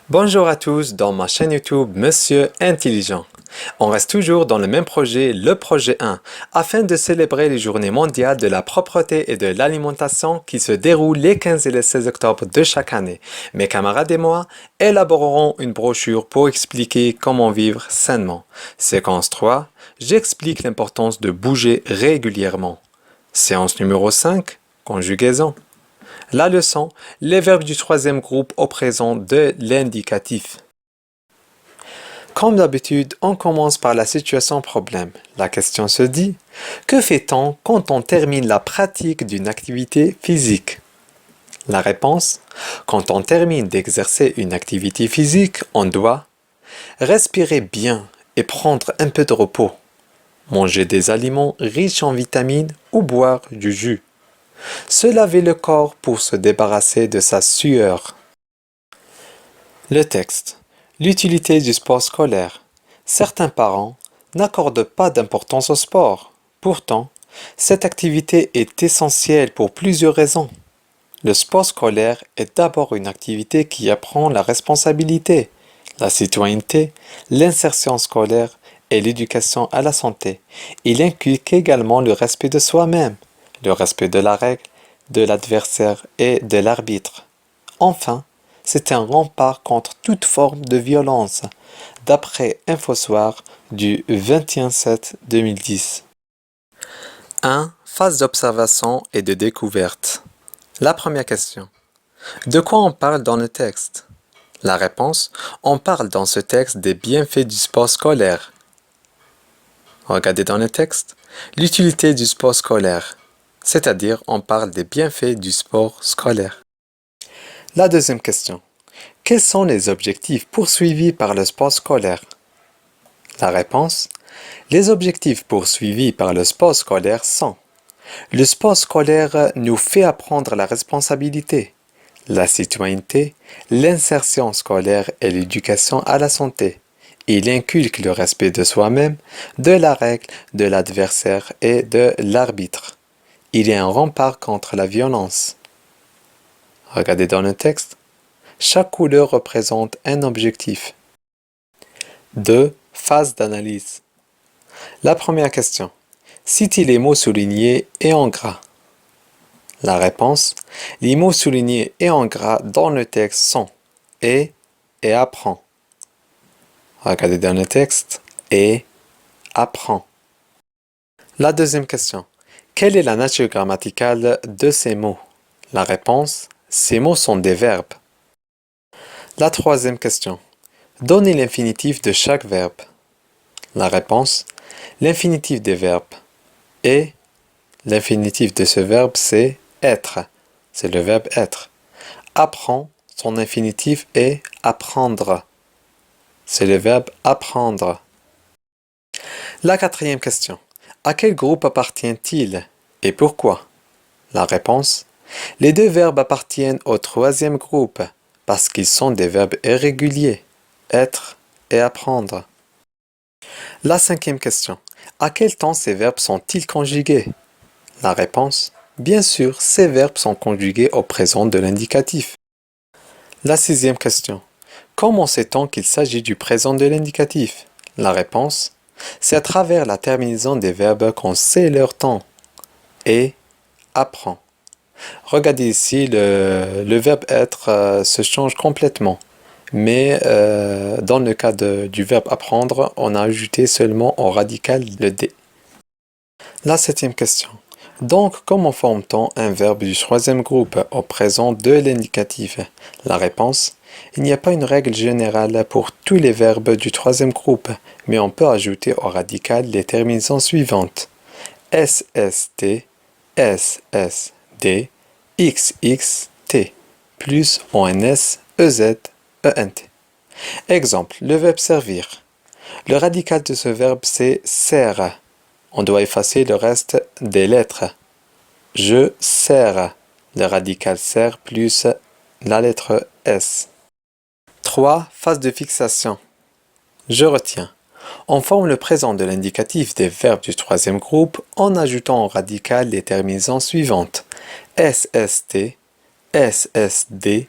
Bonjour à tous dans ma chaîne YouTube Monsieur Intelligent. On reste toujours dans le même projet, le projet 1, afin de célébrer les journées mondiales de la propreté et de l'alimentation qui se déroulent les 15 et les 16 octobre de chaque année. Mes camarades et moi élaborerons une brochure pour expliquer comment vivre sainement. Séquence 3, j'explique l'importance de bouger régulièrement. Séance numéro 5, conjugaison. La leçon, les verbes du troisième groupe au présent de l'indicatif. Comme d'habitude, on commence par la situation problème. La question se dit, que fait-on quand on termine la pratique d'une activité physique? La réponse, quand on termine d'exercer une activité physique, on doit respirer bien et prendre un peu de repos, manger des aliments riches en vitamines ou boire du jus. Se laver le corps pour se débarrasser de sa sueur. Le texte. L'utilité du sport scolaire. Certains parents n'accordent pas d'importance au sport. Pourtant, cette activité est essentielle pour plusieurs raisons. Le sport scolaire est d'abord une activité qui apprend la responsabilité, la citoyenneté, l'insertion scolaire et l'éducation à la santé. Il inculque également le respect de soi-même, le respect de la règle, de l'adversaire et de l'arbitre. Enfin, c'est un rempart contre toute forme de violence, d'après InfoSoir du 21/7/2010. 1. Phase d'observation et de découverte. La première question. De quoi on parle dans le texte? La réponse, on parle dans ce texte des bienfaits du sport scolaire. Regardez dans le texte, l'utilité du sport scolaire, c'est-à-dire on parle des bienfaits du sport scolaire. La deuxième question. Quels sont les objectifs poursuivis par le sport scolaire? La réponse, les objectifs poursuivis par le sport scolaire sont: le sport scolaire nous fait apprendre la responsabilité, la citoyenneté, l'insertion scolaire et l'éducation à la santé. Il inculque le respect de soi-même, de la règle, de l'adversaire et de l'arbitre. Il est un rempart contre la violence. Regardez dans le texte. Chaque couleur représente un objectif. 2. Phase d'analyse. La première question. Citez les mots soulignés et en gras. La réponse. Les mots soulignés et en gras dans le texte sont et apprend. Regardez dans le texte. Et apprend. La deuxième question. Quelle est la nature grammaticale de ces mots? La réponse. Ces mots sont des verbes. La troisième question. Donnez l'infinitif de chaque verbe. La réponse. L'infinitif des verbes est. L'infinitif de ce verbe, c'est être. C'est le verbe être. Apprend, son infinitif est apprendre. C'est le verbe apprendre. La quatrième question. À quel groupe appartient-il et pourquoi? La réponse. Les deux verbes appartiennent au troisième groupe parce qu'ils sont des verbes irréguliers, être et apprendre. La cinquième question. À quel temps ces verbes sont-ils conjugués? La réponse. Bien sûr, ces verbes sont conjugués au présent de l'indicatif. La sixième question. Comment sait-on qu'il s'agit du présent de l'indicatif? La réponse. C'est à travers la terminaison des verbes qu'on sait leur temps. Et apprend. Regardez ici, le verbe être se change complètement. Mais dans le cas du verbe apprendre, on a ajouté seulement au radical le D. La septième question. Donc, comment forme-t-on un verbe du troisième groupe au présent de l'indicatif? La réponse. Il n'y a pas une règle générale pour tous les verbes du troisième groupe, mais on peut ajouter au radical les terminaisons suivantes. SST, SSD, XXT, plus ONS, EZ, ENT. Exemple, le verbe servir. Le radical de ce verbe, c'est sert. On doit effacer le reste des lettres. Je sers. Le radical sert plus la lettre S. 3. Phase de fixation. Je retiens. On forme le présent de l'indicatif des verbes du troisième groupe en ajoutant au radical les terminaisons suivantes. SST, SSD,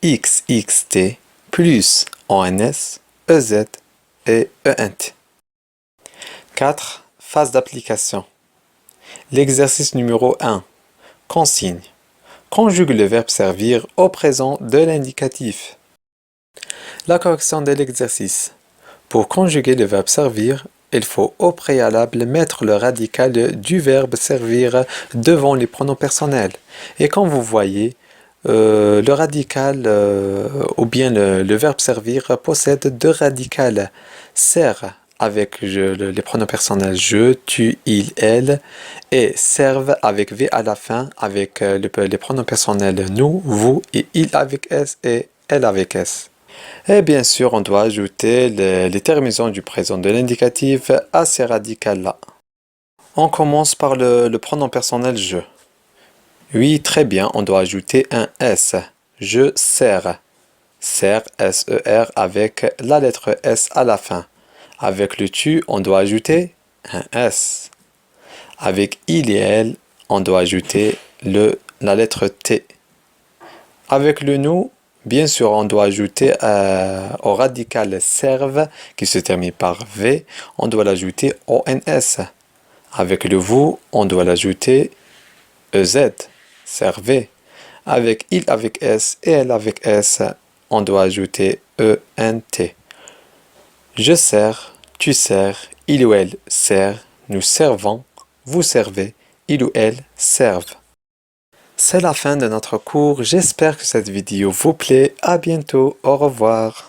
XXT, plus ONS, EZ et ENT. 4. Phase d'application. L'exercice numéro 1. Consigne. Conjugue le verbe servir au présent de l'indicatif. La correction de l'exercice. Pour conjuguer le verbe servir, il faut au préalable mettre le radical du verbe servir devant les pronoms personnels. Et comme vous voyez, le radical ou bien le verbe servir possède deux radicales. Sert avec les pronoms personnels je, tu, il, elle, et serve avec V à la fin avec les pronoms personnels nous, vous et il avec S et elle avec S. Et bien sûr, on doit ajouter les terminaisons du présent de l'indicatif à ces radicales-là. On commence par le pronom personnel je. Oui, très bien, on doit ajouter un S. Je sers. Sers, S-E-R, avec la lettre S à la fin. Avec le tu, on doit ajouter un S. Avec il et elle, on doit ajouter la lettre T. Avec le nous, bien sûr, on doit ajouter au radical serve, qui se termine par V, on doit l'ajouter ONS. Avec le vous, on doit l'ajouter EZ, servez. Avec il avec S et elle avec S, on doit ajouter ENT. Je sers, tu sers, il ou elle sert, nous servons, vous servez, il ou elle servent. C'est la fin de notre cours, j'espère que cette vidéo vous plaît, à bientôt, au revoir.